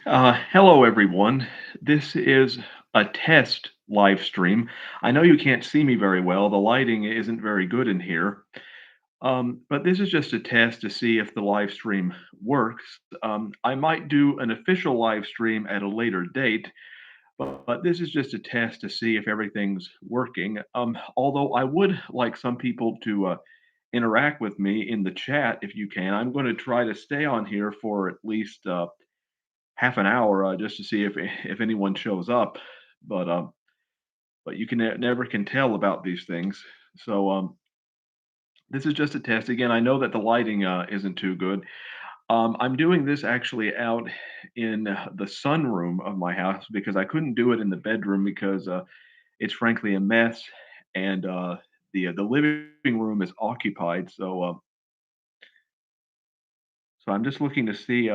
Hello, everyone. This is a test live stream. I know you can't see me very well. The lighting isn't very good in here. But this is just a test to see if the live stream works. I might do an official live stream at a later date, but this is just a test to see if everything's working. Although I would like some people to interact with me in the chat if you can. I'm going to try to stay on here for at least half an hour just to see if anyone shows up. But but you can never can tell about these things. So this is just a test. Again, I know that the lighting isn't too good. I'm doing this actually out in the sunroom of my house because I couldn't do it in the bedroom because it's frankly a mess, and the living room is occupied. So I'm just looking to see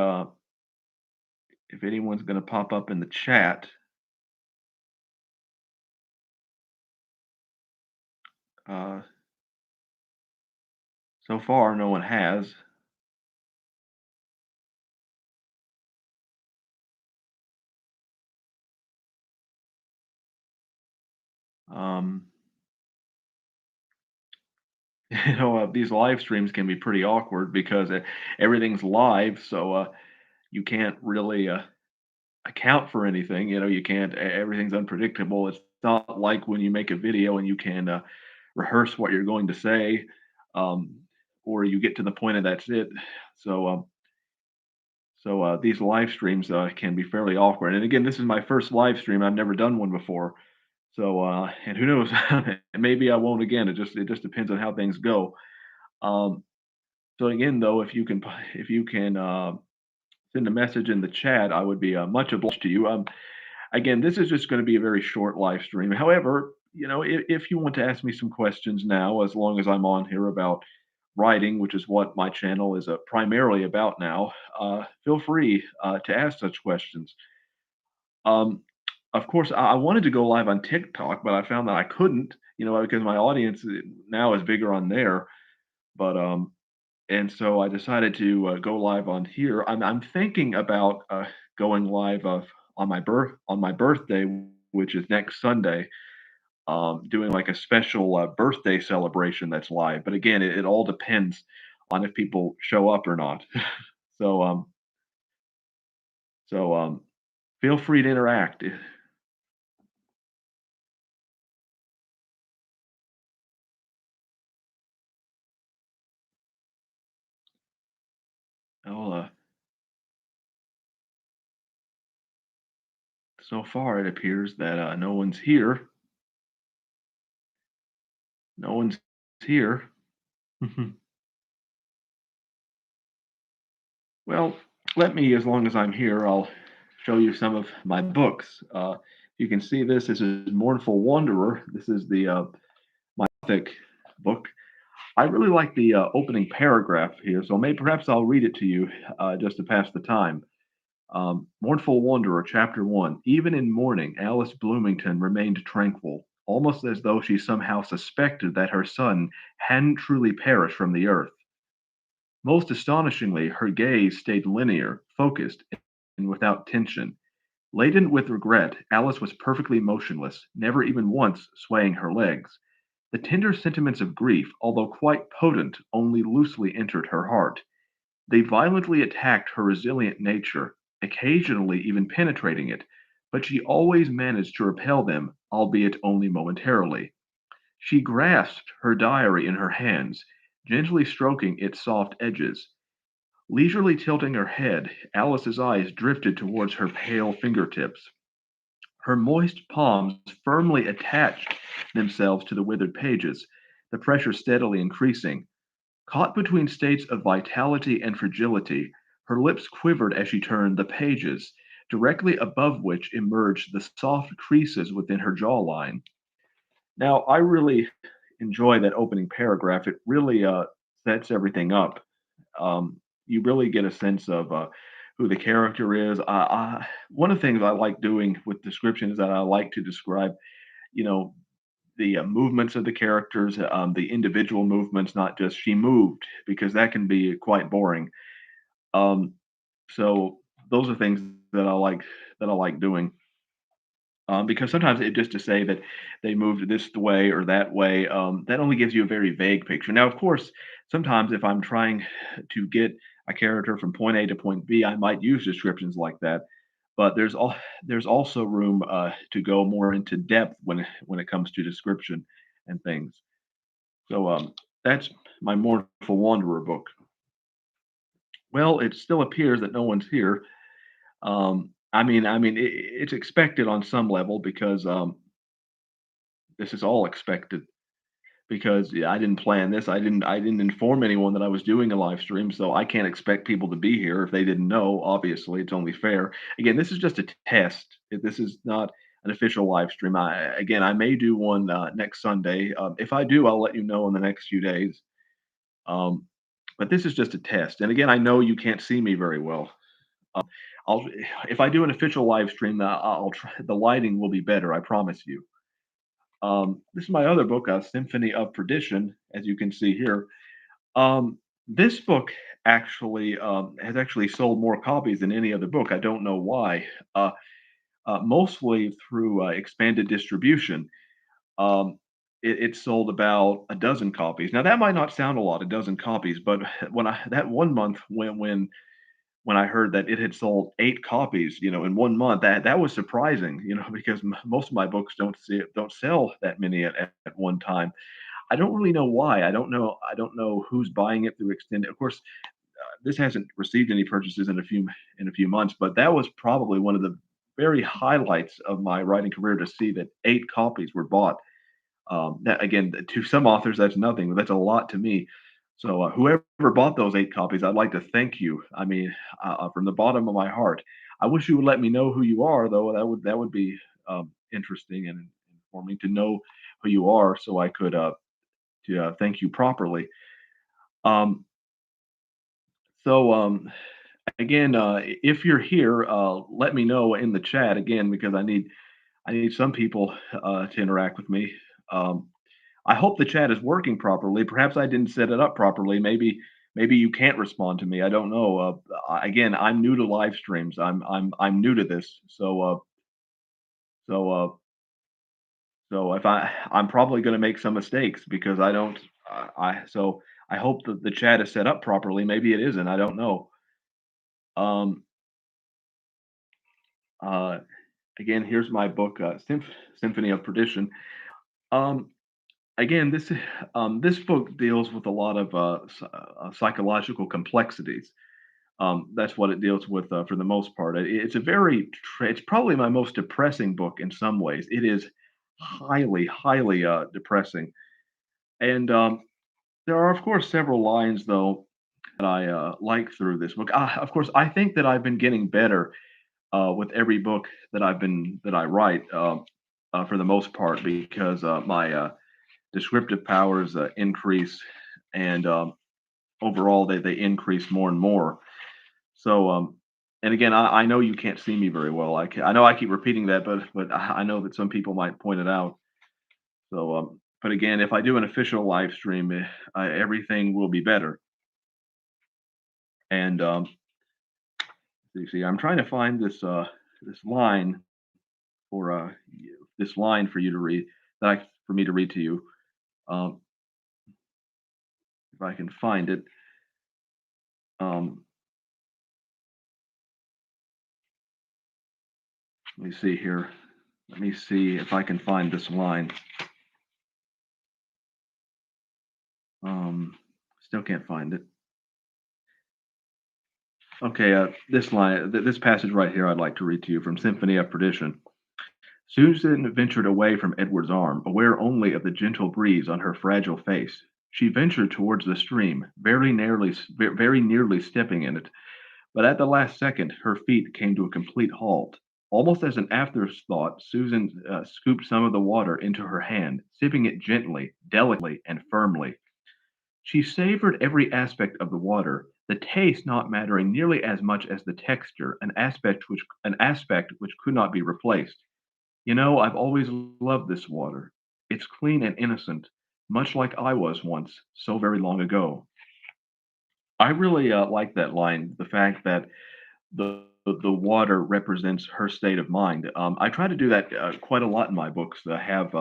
if anyone's going to pop up in the chat. Uh, so far, no one has. Um, these live streams can be pretty awkward because everything's live, so you can't really account for anything. You can't. Everything's unpredictable. It's not like when you make a video and you can rehearse what you're going to say, um, or you get to the point and that's it. So, these live streams can be fairly awkward. And again, this is my first live stream. I've never done one before. So, and who knows? Maybe I won't again. It just depends on how things go. Um, So again, though, if you can send a message in the chat, I would be much obliged to you. Again, this is just going to be a very short live stream. However, if you want to ask me some questions now, as long as I'm on here about writing, which is what my channel is primarily about now, feel free to ask such questions. Um, of course, I wanted to go live on TikTok, but I found that I couldn't, because my audience now is bigger on there. But and so I decided to go live on here. I'm thinking about going live on my birthday, which is next Sunday. Doing like a special birthday celebration that's live. But again, it all depends on if people show up or not. so so feel free to interact. Well, so far, it appears that no one's here. No one's here. Well, let me, as long as I'm here, I'll show you some of my books. You can see this. This is Mournful Wanderer. This is the my Gothic book. I really like the opening paragraph here, so maybe perhaps I'll read it to you just to pass the time. Mournful Wanderer, Chapter 1. Even in mourning, Alice Bloomington remained tranquil, almost as though she somehow suspected that her son hadn't truly perished from the earth. Most astonishingly, her gaze stayed linear, focused, and without tension. Laden with regret, Alice was perfectly motionless, never even once swaying her legs. The tender sentiments of grief, although quite potent, only loosely entered her heart. They violently attacked her resilient nature, occasionally even penetrating it, but she always managed to repel them, albeit only momentarily. She grasped her diary in her hands, gently stroking its soft edges. Leisurely tilting her head, Alice's eyes drifted towards her pale fingertips. Her moist palms firmly attached themselves to the withered pages, the pressure steadily increasing. Caught between states of vitality and fragility, her lips quivered as she turned the pages, directly above which emerged the soft creases within her jawline. Now, I really enjoy that opening paragraph. It really sets everything up. You really get a sense of who the character is. One of the things I like doing with description is that I like to describe, you know, the movements of the characters, the individual movements, not just she moved, because that can be quite boring. Um, so those are things that I like doing. Because sometimes it just to say that they moved this way or that way, that only gives you a very vague picture. Now, of course, sometimes if I'm trying to get a character from point A to point B, I might use descriptions like that. But there's also room to go more into depth when it comes to description and things. So that's my Mournful Wanderer book. Well, it still appears that no one's here. It's expected on some level because this is all expected because yeah, I didn't plan this. I didn't inform anyone that I was doing a live stream, so I can't expect people to be here if they didn't know. Obviously, it's only fair. Again, this is just a test. This is not an official live stream. I may do one next Sunday. If I do, I'll let you know in the next few days. Um, but this is just a test. And again, I know you can't see me very well. I'll if I do an official live stream, I'll try. The lighting will be better. I promise you. This is my other book, Symphony of Perdition, as you can see here. This book actually has actually sold more copies than any other book. I don't know why. Mostly through expanded distribution. Um, it sold about a dozen copies. Now that might not sound a lot, a dozen copies, but when I that one month when I heard that it had sold 8 copies, in 1 month, that was surprising, because most of my books don't sell that many at one time. I don't really know why. I don't know who's buying it through extended. Of course, this hasn't received any purchases in a few months, but that was probably one of the very highlights of my writing career to see that 8 copies were bought. That again, to some authors, that's nothing, but that's a lot to me. So, whoever bought those 8 copies, I'd like to thank you. I mean, from the bottom of my heart. I wish you would let me know who you are, though. That would be interesting and informing to know who you are, so I could thank you properly. Um, so again, if you're here, let me know in the chat again because I need some people to interact with me. Um, I hope the chat is working properly. Perhaps I didn't set it up properly. Maybe you can't respond to me. I don't know. Again, I'm new to live streams. I'm new to this. So if I'm probably going to make some mistakes because I don't I so I hope that the chat is set up properly. Maybe it isn't. I don't know. Um uh Again, here's my book Symphony of Perdition. Um Again, this book deals with a lot of psychological complexities. That's what it deals with for the most part. It's probably my most depressing book in some ways. It is highly, highly depressing. And there are, of course, several lines though that I like through this book. Of course, I think that I've been getting better with every book that I write for the most part because my descriptive powers increase and overall they increase more and more. So, and again, I know you can't see me very well. I know I keep repeating that, but I know that some people might point it out. So, but again, if I do an official live stream, everything will be better. And you see, I'm trying to find this line for this line for you to read for me to read to you. Um, if I can find it. Um, Let me see here. Let me see if I can find this line. Still can't find it. Okay, this passage right here, I'd like to read to you from Symphony of Perdition. Susan ventured away from Edward's arm, aware only of the gentle breeze on her fragile face. She ventured towards the stream, very nearly stepping in it, but at the last second, her feet came to a complete halt. Almost as an afterthought, Susan scooped some of the water into her hand, sipping it gently, delicately, and firmly. She savored every aspect of the water, the taste not mattering nearly as much as the texture, an aspect which could not be replaced. I've always loved this water. It's clean and innocent, much like I was once, so very long ago. I really like that line. The fact that the the water represents her state of mind. I try to do that quite a lot in my books. Have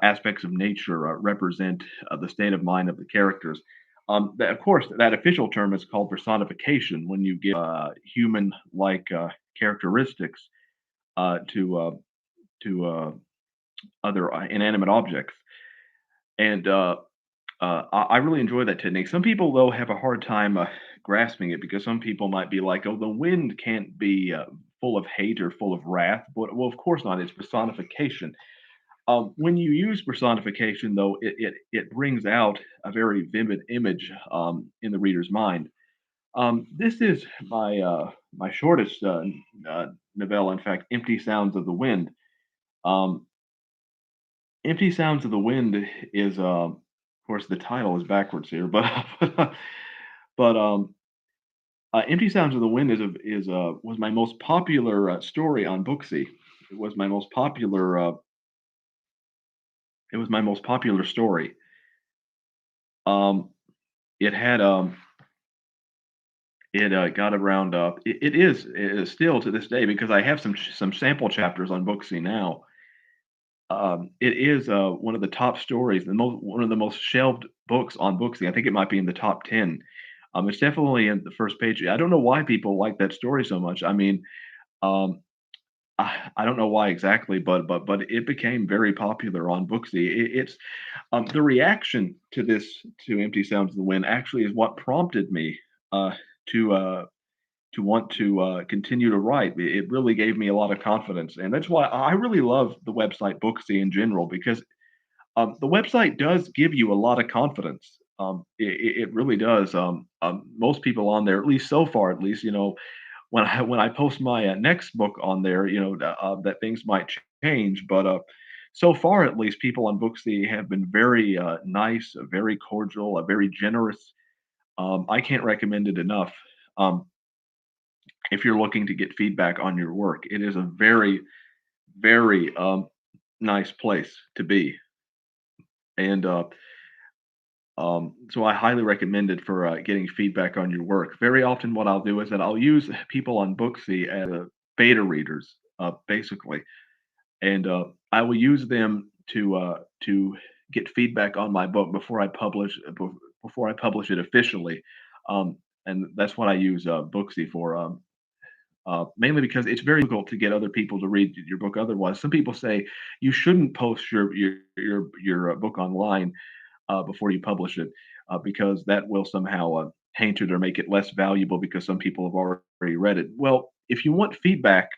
aspects of nature represent the state of mind of the characters. Of course, that official term is called personification when you give human-like characteristics to other inanimate objects. And I really enjoy that technique. Some people, though, have a hard time grasping it because some people might be like, "Oh, the wind can't be full of hate or full of wrath." But well, of course not. It's personification. When you use personification, though, it brings out a very vivid image in the reader's mind. This is my shortest novella, in fact, "Empty Sounds of the Wind." Um, "Empty Sounds of the Wind" is, of course, the title is backwards here, but but "Empty Sounds of the Wind" was my most popular story on Booksy. It was my most popular. It was my most popular story. Um, it had it got around. It is still to this day because I have some sample chapters on Booksy now. It is one of the top stories, one of the most shelved books on Booksy. I think it might be in the top 10. It's definitely in the first page. I don't know why people like that story so much. I mean, um, I don't know why exactly, but it became very popular on Booksy. It's the reaction to Empty Sounds of the Wind actually is what prompted me uh, to uh, to want to continue to write. It really gave me a lot of confidence, and that's why I really love the website Booksy in general because the website does give you a lot of confidence. It really does. Most people on there, at least so far, at least, when I post my next book on there, that things might change, but so far, at least, people on Booksy have been very nice, very cordial, very generous. I can't recommend it enough. Um, if you're looking to get feedback on your work, it is a very, very nice place to be. And so I highly recommend it for getting feedback on your work. Very often, what I'll do is that I'll use people on Booksy as beta readers, basically, and I will use them to get feedback on my book before I publish it officially. Um, and that's what I use Booksy for. Mainly because it's very difficult to get other people to read your book otherwise. Some people say you shouldn't post your book online before you publish it, because that will somehow taint it or make it less valuable because some people have already read it. Well, if you want feedback,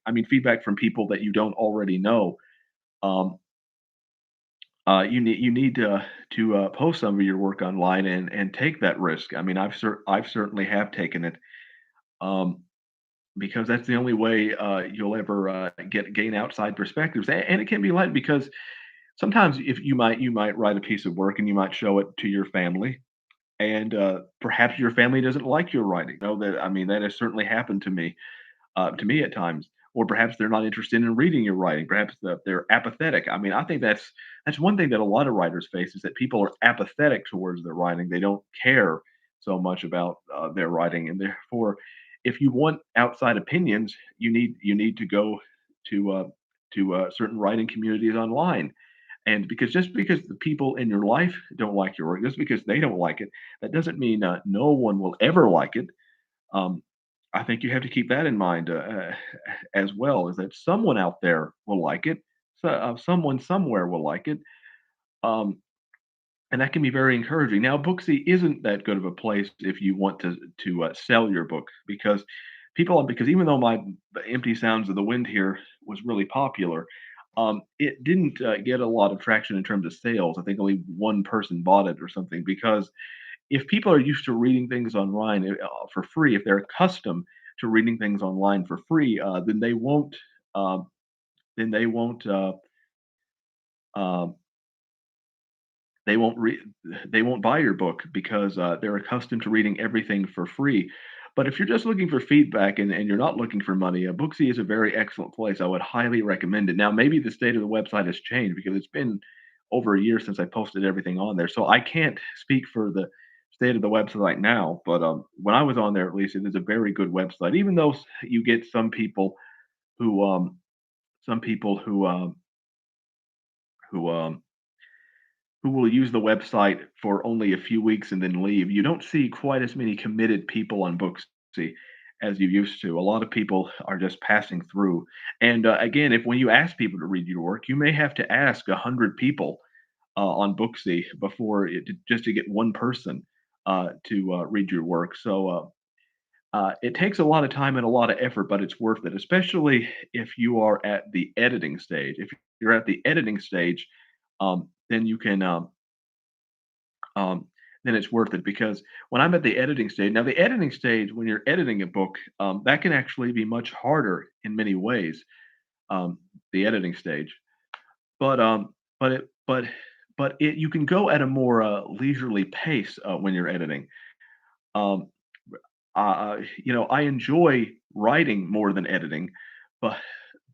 I mean feedback from people that you don't already know, um, you need to post some of your work online and take that risk. I mean, I've certainly have taken it. Um, because that's the only way you'll ever gain outside perspectives, and it can be light because sometimes if you might write a piece of work and you might show it to your family, and perhaps your family doesn't like your writing. That I mean that has certainly happened to me at times, or perhaps they're not interested in reading your writing. Perhaps they're apathetic. I mean, I think that's one thing that a lot of writers face is that people are apathetic towards their writing. They don't care so much about their writing, and therefore, if you want outside opinions, you need to go to certain writing communities online. And because just because the people in your life don't like your work, just because they don't like it, that doesn't mean no one will ever like it. um, I think you have to keep that in mind as well. Is that someone out there will like it, so, someone somewhere will like it, um, and that can be very encouraging. Now, Booksy isn't that good of a place if you want to sell your book because even though my Empty Sounds of the Wind here was really popular, it didn't get a lot of traction in terms of sales. I think only one person bought it or something because if people are used to reading things online for free, if they're accustomed to reading things online for free, then um, then um, they won't re- they won't buy your book because they're accustomed to reading everything for free. But if you're just looking for feedback and you're not looking for money, Booksy is a very excellent place. I would highly recommend it. Now, maybe the state of the website has changed because it's been over a year since I posted everything on there, so I can't speak for the state of the website now, but when I was on there, at least, it is a very good website. Even though you get who some people who who will use the website for only a few weeks and then leave. You don't see quite as many committed people on Booksy as you used to. A lot of people are just passing through. And again, if when you ask people to read your work, you may have to ask 100 people on Booksy just to get one person to read your work. So it takes a lot of time and a lot of effort, but it's worth it, especially if you are at the editing stage. If you're at the editing stage, then you can um, then it's worth it because when I'm at the editing stage, now the editing stage, when you're editing a book, that can actually be much harder in many ways. The editing stage, but but it but it you can go at a more leisurely pace when you're editing. Um, I enjoy writing more than editing, but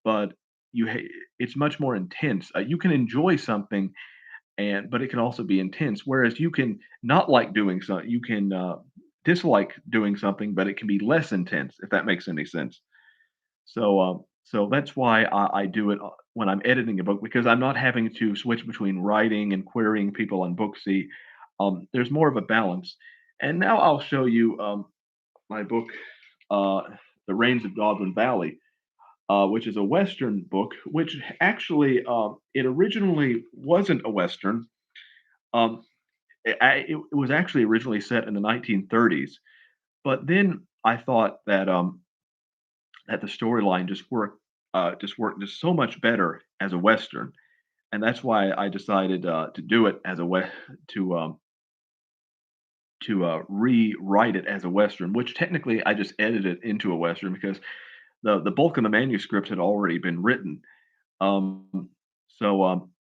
but it's much more intense. You can enjoy something but it can also be intense. Whereas you can not like doing something, you can dislike doing something, but it can be less intense, if that makes any sense. So that's why I do it when I'm editing a book because I'm not having to switch between writing and querying people on Booksy. There's more of a balance. And now I'll show you my book, uh, The Rains of Goblin Valley, which is a Western book, which actually it originally wasn't a Western. Um, it was actually originally set in the 1930s, but then I thought that the storyline just worked just so much better as a western, and that's why I decided to do it as a we- to rewrite it as a western, which technically I just edited into a western because the bulk of the manuscript had already been written. Um, so um,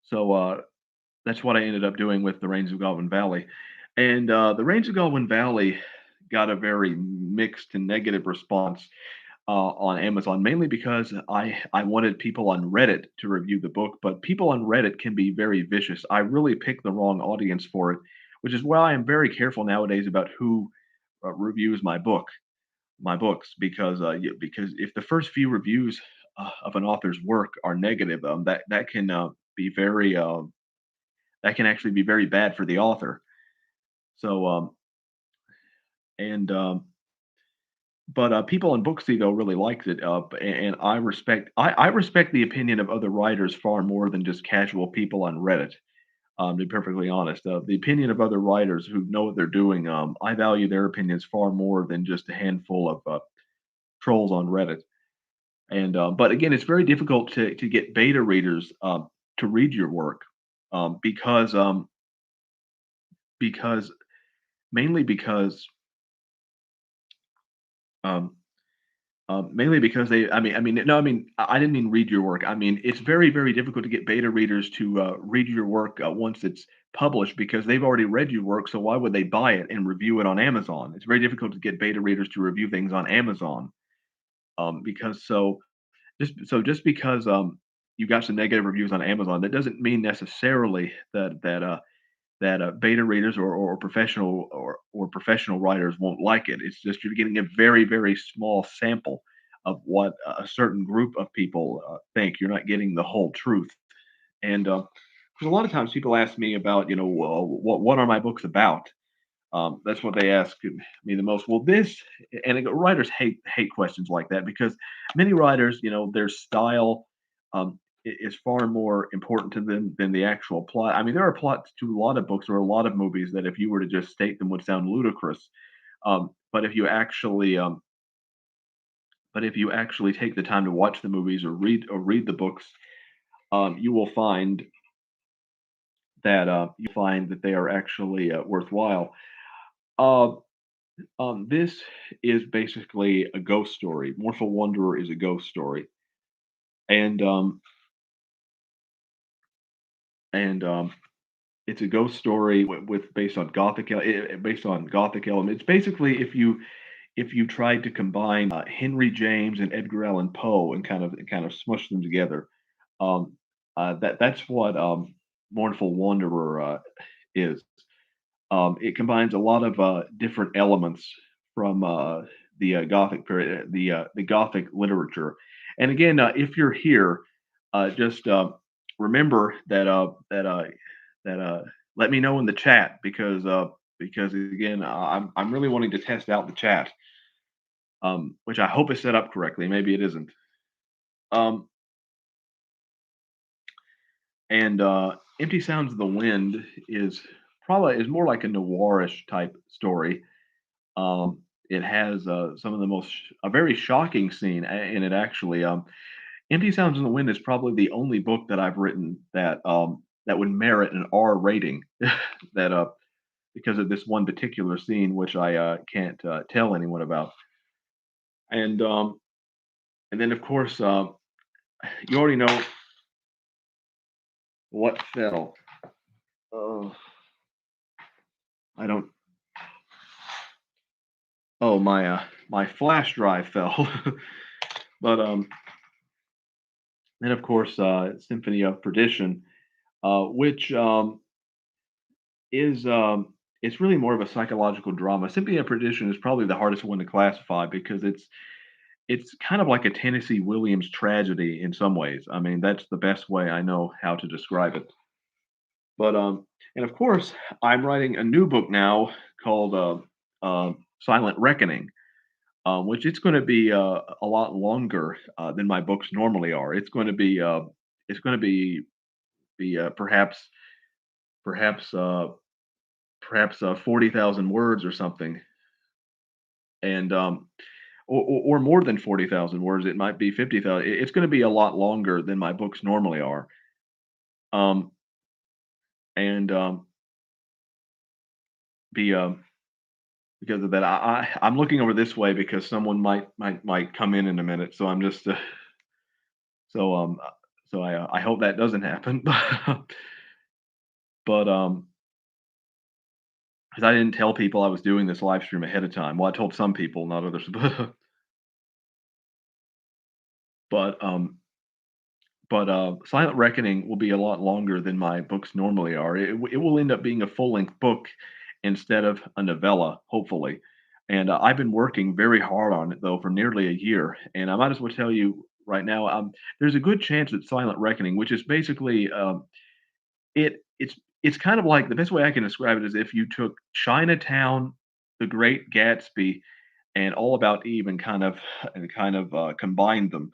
so that's what I ended up doing with the Rains of Goblin Valley. And the Rains of Goblin Valley got a very mixed and negative response on Amazon, mainly because I wanted people on Reddit to review the book, but people on Reddit can be very vicious. I really picked the wrong audience for it, which is why I am very careful nowadays about who reviews my books, because if the first few reviews of an author's work are negative, that can be very that can actually be very bad for the author. So, and but people on Booksy though really liked it, and I respect the opinion of other writers far more than just casual people on Reddit. To be perfectly honest, the opinion of other writers who know what they're doing, I value their opinions far more than just a handful of trolls on Reddit. And but again, it's very difficult to get beta readers to read your work because because mainly because um, mainly because I didn't mean read your work. I mean, it's very, very difficult to get beta readers to read your work once it's published because they've already read your work. So why would they buy it and review it on Amazon? It's very difficult to get beta readers to review things on Amazon because just because you got some negative reviews on Amazon, that doesn't mean necessarily that beta readers or professional writers won't like it. It's just you're getting a very very small sample of what a certain group of people think. You're not getting the whole truth. And 'cause a lot of times people ask me about, well, what are my books about? That's what they ask me the most. Well, writers hate questions like that because many writers, their style is far more important to them than the actual plot. I mean, there are plots to a lot of books or a lot of movies that if you were to just state them would sound ludicrous. But if you actually take the time to watch the movies or read the books, you will find that they are actually worthwhile. Uh, this is basically a ghost story. Mournful Wanderer is a ghost story, and and it's a ghost story with based on Gothic elements. Basically, if you tried to combine Henry James and Edgar Allan Poe and kind of smush them together, um, that's what Mournful Wanderer is. It combines a lot of different elements from the Gothic period, the Gothic literature. And again, if you're here, just remember that let me know in the chat because again, I'm really wanting to test out the chat, which I hope is set up correctly. Maybe it isn't. Um, and Empty Sounds of the Wind is more like a noirish type story. It has some of the most a very shocking scene in it actually. Empty Sounds in the Wind is probably the only book that I've written that would merit an R rating. that Because of this one particular scene, which I can't tell anyone about. And and then of course you already know what fell. Oh, I don't. Oh, my flash drive fell. But then of course Symphony of Perdition, which is it's really more of a psychological drama. Symphony of Perdition is probably the hardest one to classify because it's kind of like a Tennessee Williams tragedy in some ways. I mean, that's the best way I know how to describe it. But and of course, I'm writing a new book now called Silent Reckoning, which it's going to be a lot longer than my books normally are. It's going to be perhaps perhaps 40,000 words or something, and or more than 40,000 words. It might be 50,000. It's going to be a lot longer than my books normally are. Um, and be Because of that, I'm looking over this way because someone might come in a minute. So I'm just so so I hope that doesn't happen. But because I didn't tell people I was doing this live stream ahead of time. Well, I told some people, not others. But Silent Reckoning will be a lot longer than my books normally are. It will end up being a full length book instead of a novella, hopefully. And I've been working very hard on it though for nearly a year. And I might as well tell you right now, there's a good chance that Silent Reckoning, which is basically it's kind of like the best way I can describe it is if you took Chinatown, The Great Gatsby, and All About Eve and kind of combined them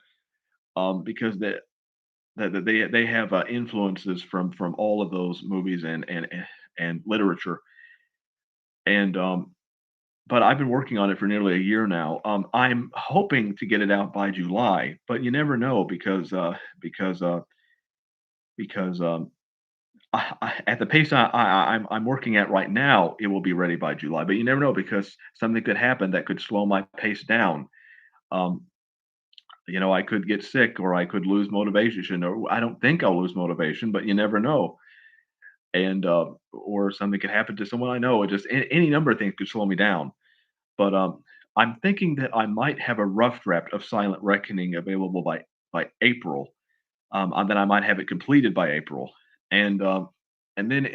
because they have influences from all of those movies and literature. And but I've been working on it for nearly a year now. I'm hoping to get it out by July, but you never know because because at the pace I'm working at right now, it will be ready by July. But you never know because something could happen that could slow my pace down. Um, I could get sick or I could lose motivation, or I don't think I'll lose motivation, but you never know. And or something could happen to someone I know. It just any number of things could slow me down. But I'm thinking that I might have a rough draft of Silent Reckoning available by April, and then I might have it completed by April, and and then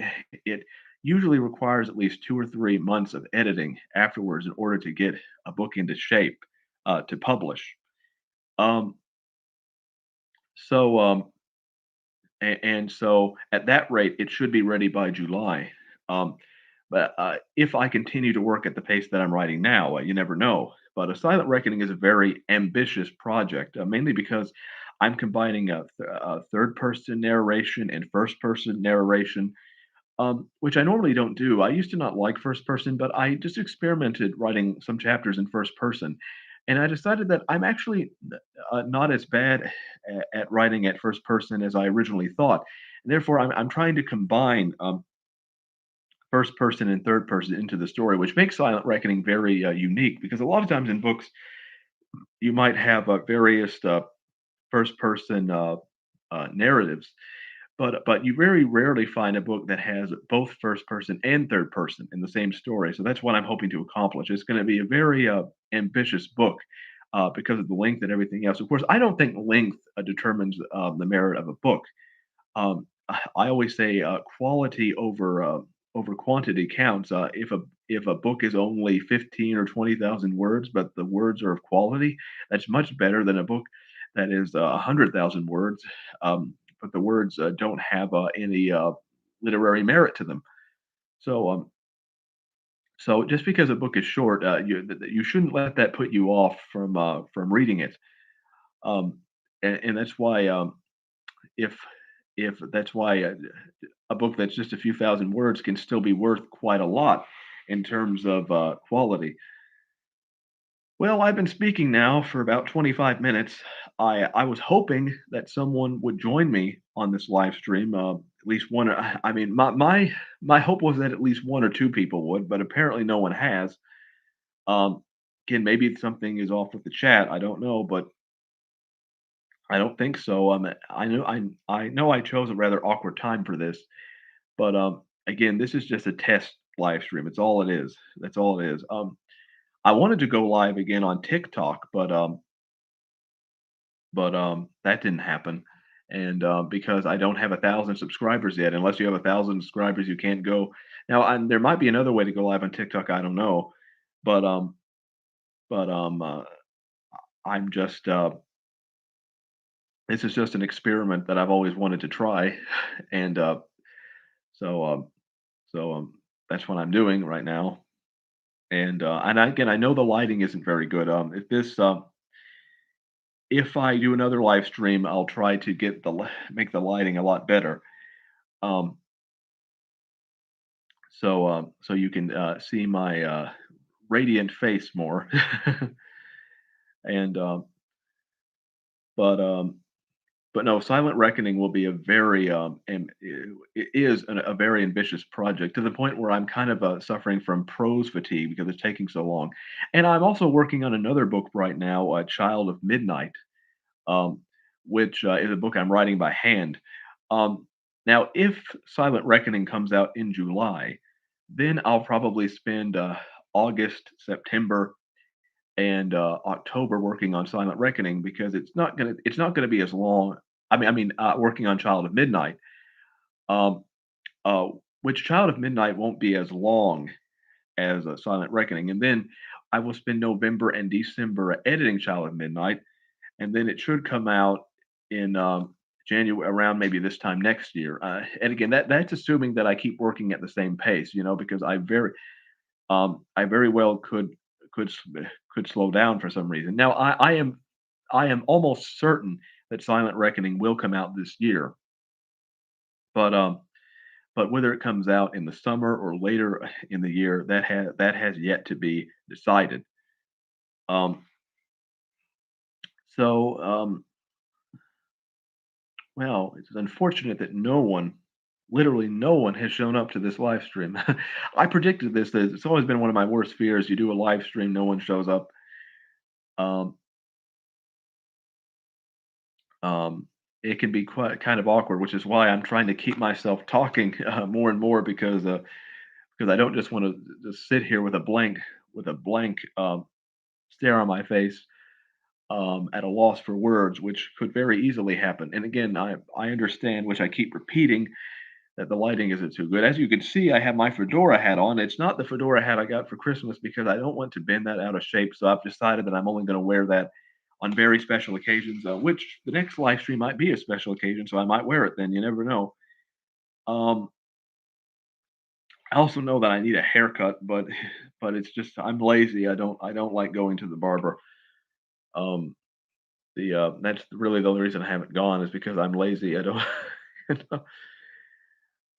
it usually requires at least 2 or 3 months of editing afterwards in order to get a book into shape to publish. Um, so and so at that rate, it should be ready by July. Um, but if I continue to work at the pace that I'm writing now, you never know. But A Silent Reckoning is a very ambitious project, mainly because I'm combining a third person narration and first person narration, which I normally don't do. I used to not like first person, but I just experimented writing some chapters in first person. And I decided that I'm actually not as bad at writing at first person as I originally thought. And therefore, I'm trying to combine first person and third person into the story, which makes Silent Reckoning very unique because a lot of times in books, you might have various first person narratives, but you very rarely find a book that has both first person and third person in the same story. So that's what I'm hoping to accomplish. It's going to be a very ambitious book because of the length and everything else. Of course, I don't think length determines the merit of a book. I always say quality over over quantity counts. If a book is only 15 or 20,000 words, but the words are of quality, that's much better than a book that is 100,000 words, but the words don't have any literary merit to them. So, so just because a book is short, you shouldn't let that put you off from reading it. Um, and that's why if that's why a book that's just a few thousand words can still be worth quite a lot in terms of quality. Well, I've been speaking now for about 25 minutes. I was hoping that someone would join me on this live stream. At least one. I mean, my hope was that at least one or two people would, but apparently no one has. Um, Again, maybe something is off with the chat. I don't know, but I don't think so. I know I chose a rather awkward time for this, but again, this is just a test live stream. It's all it is. That's all it is. I wanted to go live again on TikTok, but that didn't happen. And because I don't have 1,000 subscribers yet, unless you have 1,000 subscribers, you can't go. Now, there might be another way to go live on TikTok. I don't know, but but I'm just this is just an experiment that I've always wanted to try, and so so that's what I'm doing right now. Again, I know the lighting isn't very good. If I do another live stream, I'll try to get make the lighting a lot better. Um, so you can see my radiant face more. and but But no, Silent Reckoning will be a very it is a very ambitious project to the point where I'm kind of suffering from prose fatigue because it's taking so long. And I'm also working on another book right now, Child of Midnight, um, which is a book I'm writing by hand. Um, Now, if Silent Reckoning comes out in July, then I'll probably spend August, September, and October working on Silent Reckoning because it's not gonna be as long. Working on Child of Midnight, um, uh, which Child of Midnight won't be as long as Silent Reckoning, and then I will spend November and December editing Child of Midnight, and then it should come out in January around maybe this time next year. And again, that's assuming that I keep working at the same pace, because I very well could s could slow down for some reason. Now I am almost certain that Silent Reckoning will come out this year, but, whether it comes out in the summer or later in the year, that has yet to be decided. Um, so, well, it's unfortunate that literally no one has shown up to this live stream. I predicted this, that it's always been one of my worst fears. You do a live stream, no one shows up. Um Um, it can be quite kind of awkward, which is why I'm trying to keep myself talking more and more because I don't just want to just sit here with a blank stare on my face at a loss for words, which could very easily happen. And again, I understand, which I keep repeating, that the lighting isn't too good. As you can see, I have my fedora hat on. It's not the fedora hat I got for Christmas because I don't want to bend that out of shape. So I've decided that I'm only going to wear that on very special occasions, which the next live stream might be a special occasion. So I might wear it then. You never know. Um, I also know that I need a haircut, but it's just I'm lazy. I don't like going to the barber. Um, the That's really the only reason I haven't gone is because I'm lazy. I don't.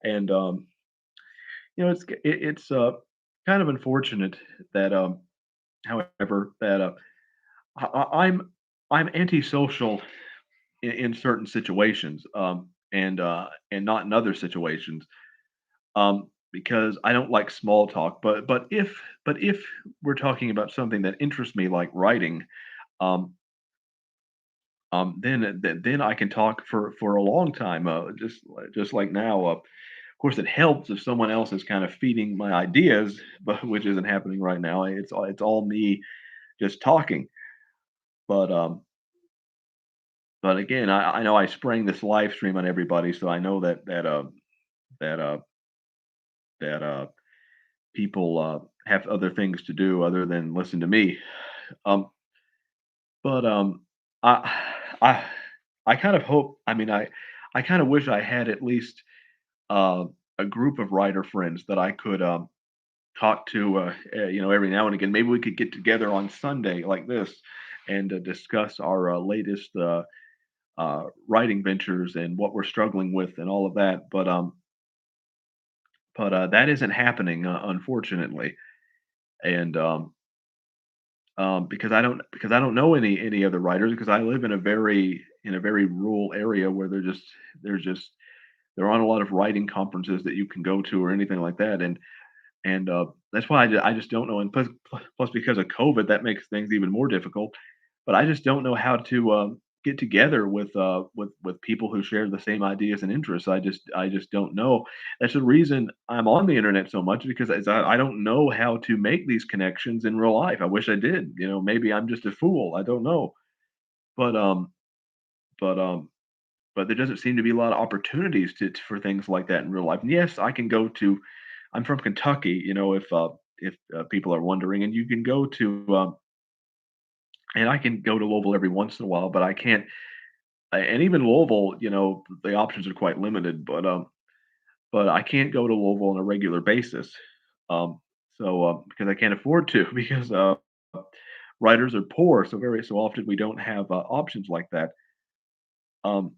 You know, and it's kind of unfortunate that however that I'm antisocial in certain situations, and not in other situations, because I don't like small talk. But if we're talking about something that interests me, like writing, um, then I can talk for a long time, just like now. Of course, it helps if someone else is kind of feeding my ideas, but which isn't happening right now. It's all me just talking. But again, I know I sprang this live stream on everybody, so I know that that people have other things to do other than listen to me. Um, but I I I kind of hope. I mean, I kind of wish I had at least uh, a group of writer friends that I could talk to, every now and again. Maybe we could get together on Sunday like this and discuss our latest writing ventures and what we're struggling with and all of that. But that isn't happening, unfortunately. And because I don't know any other writers because I live in a very rural area where there's just there aren't a lot of writing conferences that you can go to or anything like that. And that's why I just don't know. And plus because of COVID, that makes things even more difficult. But I just don't know how to get together with people who share the same ideas and interests. I just don't know. That's the reason I'm on the internet so much because I don't know how to make these connections in real life. I wish I did. Maybe I'm just a fool. I don't know. But but um, but there doesn't seem to be a lot of opportunities for things like that in real life. And yes, I can go to. I'm from Kentucky, if people are wondering, and you can go to and I can go to Louisville every once in a while, but I can't. And even Louisville, the options are quite limited. But I can't go to Louisville on a regular basis. Because I can't afford to, because writers are poor, so often we don't have options like that. Um,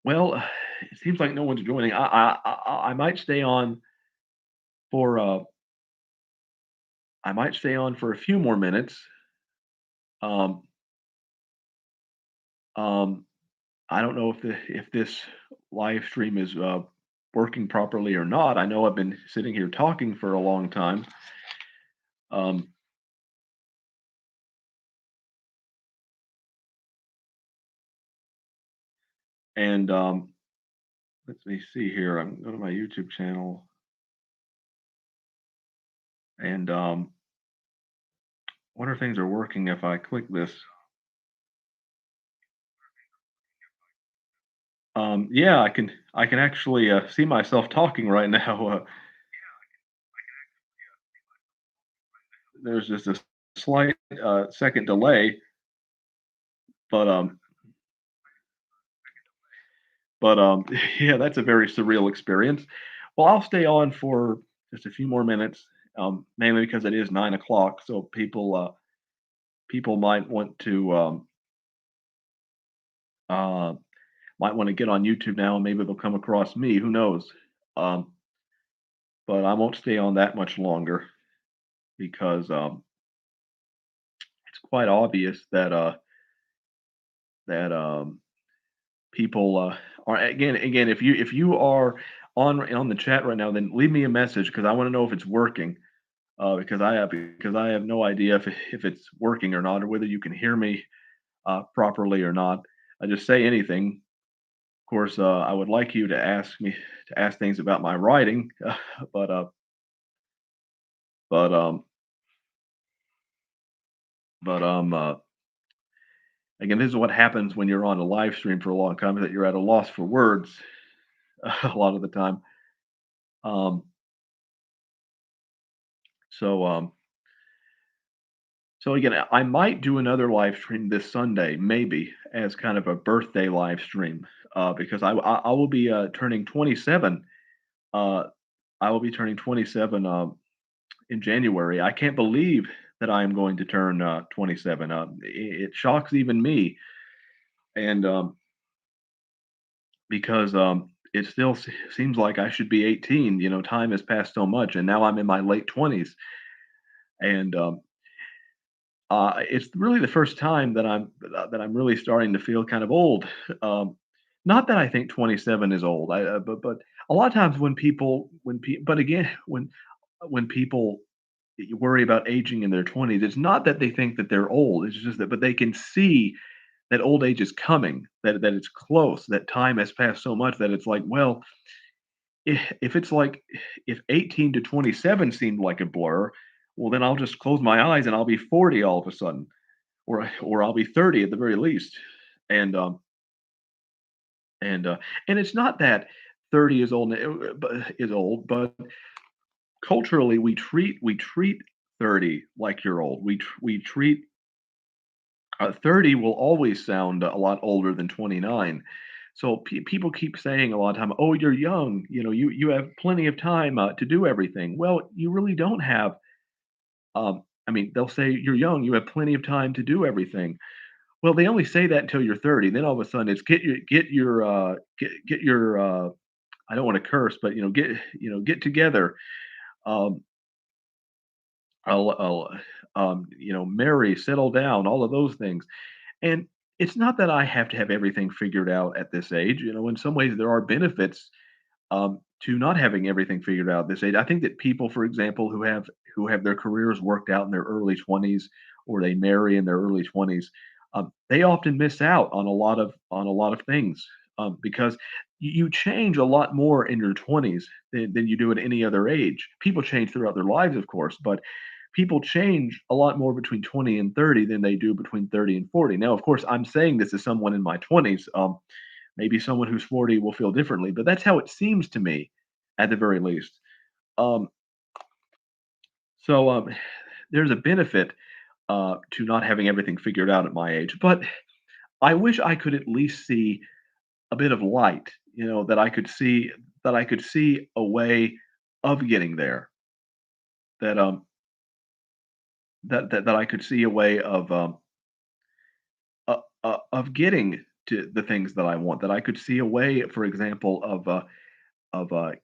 well, it seems like no one's joining. I might stay on for a few more minutes. Um, um, I don't know if this live stream is working properly or not. I know I've been sitting here talking for a long time. Um, and let me see here. I'm going to my YouTube channel, and wonder if things are working if I click this. Yeah, I can actually see myself talking right now. There's just a slight second delay, but yeah, that's a very surreal experience. Well, I'll stay on for just a few more minutes, mainly because it is 9 o'clock, so people uh, might want to get on YouTube now, and maybe they'll come across me. Who knows? Um, but I won't stay on that much longer because it's quite obvious that people are again. If you are on the chat right now, then leave me a message because I want to know if it's working. Because I have no idea if it's working or not, or whether you can hear me properly or not. I just say anything. Of course, I would like you to ask things about my writing, but uh, but but again, this is what happens when you're on a live stream for a long time, is that you're at a loss for words a lot of the time. Um, so so again, I might do another live stream this Sunday, maybe as kind of a birthday live stream, because I will be turning 27. Uh, I will be turning 27 in January. I can't believe that I am going to turn 27. It shocks even me, and because it still seems like I should be 18. Time has passed so much, and now I'm in my late 20s, and it's really the first time that I'm really starting to feel kind of old. Um, Not that I think 27 is old, but a lot of times but again, when people worry about aging in their 20s, it's not that they think that they're old. It's just that, but they can see that old age is coming, that it's close, that time has passed so much that it's like, well, if it's like if 18 to 27 seemed like a blur, well, then I'll just close my eyes and I'll be 40 all of a sudden, or I'll be 30 at the very least. And um and uh and it's not that 30 is old, but is old, but culturally we treat 30 like you're old. We treat 30 will always sound a lot older than 29. So people keep saying a lot of time, "Oh, you're young. You have plenty of time to do everything." Well, you really don't have. I mean, they'll say you're young. You have plenty of time to do everything. Well, they only say that until you're 30. Then all of a sudden, it's get your. I don't want to curse, but get together. Um, I'll marry, settle down, all of those things. And it's not that I have to have everything figured out at this age. In some ways, there are benefits to not having everything figured out at this age. I think that people, for example, who have their careers worked out in their early 20s, or they marry in their early 20s, they often miss out on a lot of things because you change a lot more in your 20s than you do at any other age. People change throughout their lives, of course, but people change a lot more between 20 and 30 than they do between 30 and 40. Now, of course, I'm saying this as someone in my 20s. Maybe someone who's 40 will feel differently, but that's how it seems to me, at the very least. Um, so there's a benefit to not having everything figured out at my age, but I wish I could at least see a bit of light. That I could see a way of getting there. That that I could see a way of getting to the things that I want. That I could see a way, for example, of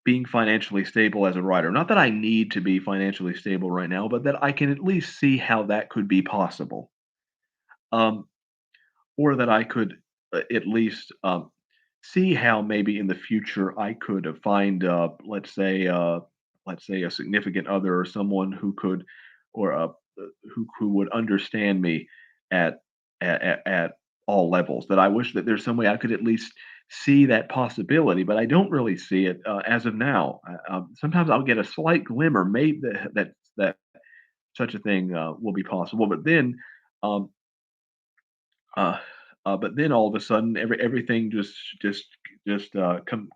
being financially stable as a writer. Not that I need to be financially stable right now, but that I can at least see how that could be possible. Um, or that I could at least see how maybe in the future I could find, let's say, a significant other or someone who could, or who would understand me at at all levels. That I wish that there's some way I could at least see that possibility, but I don't really see it as of now. Sometimes I'll get a slight glimmer, maybe that such a thing will be possible, um, uh, but then all of a sudden, everything just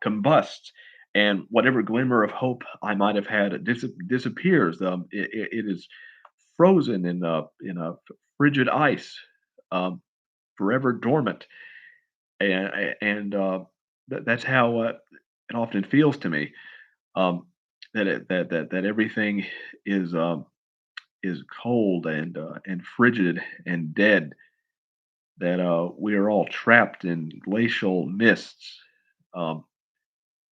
combusts, and whatever glimmer of hope I might have had disappears. It is frozen in a frigid ice, um, forever dormant, and that's how it often feels to me. Um, that everything is um, is cold and frigid and dead, that we are all trapped in glacial mists, um,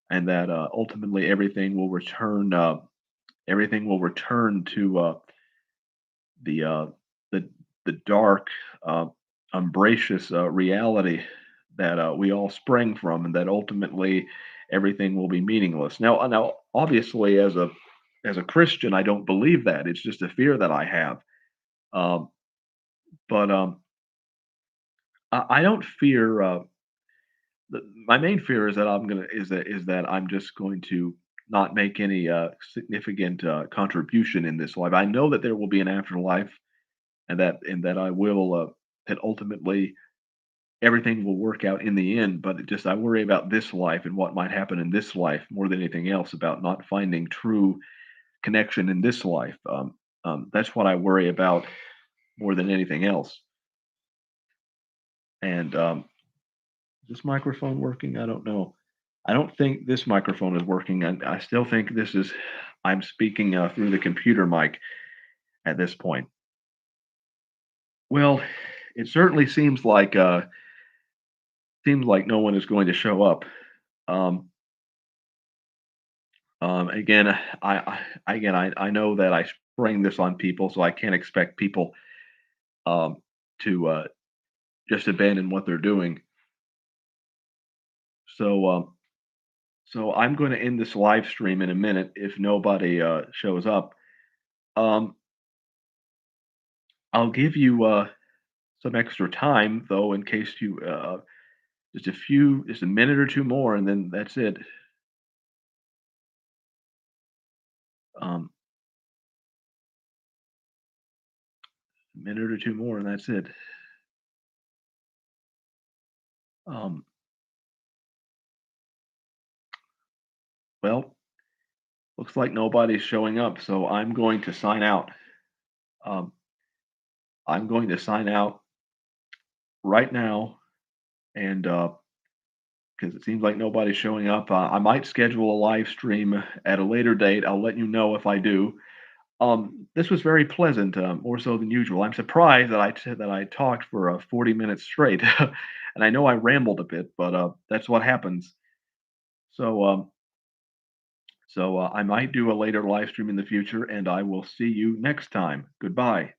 and that ultimately everything will return to the uh, the the dark, uh, umbracious reality that we all sprang from, and that ultimately everything will be meaningless. Now, obviously, as a Christian, I don't believe that. It's just a fear that I have. Um, but I don't fear. My main fear is that I'm just going to not make any significant contribution in this life. I know that there will be an afterlife, and that I will that ultimately everything will work out in the end. But I worry about this life and what might happen in this life more than anything else, about not finding true connection in this life. That's what I worry about more than anything else. And is this microphone working? I don't know. I don't think this microphone is working. I still think I'm speaking through the computer mic at this point. Well, it certainly seems like no one is going to show up. Um, again, I know that I spring this on people, so I can't expect people um, to just abandon what they're doing. So, I'm going to end this live stream in a minute if nobody shows up. Um, I'll give you some extra time though, in case you just a minute or two more, and then that's it. Um, a minute or two more, and that's it. Um, Well, looks like nobody's showing up, so I'm going to sign out. Um, I'm going to sign out right now, and because it seems like nobody's showing up, I might schedule a live stream at a later date. I'll let you know if I do. This was very pleasant, more so than usual. I'm surprised that I talked for 40 minutes straight, and I know I rambled a bit, but that's what happens. So, I might do a later live stream in the future, and I will see you next time. Goodbye.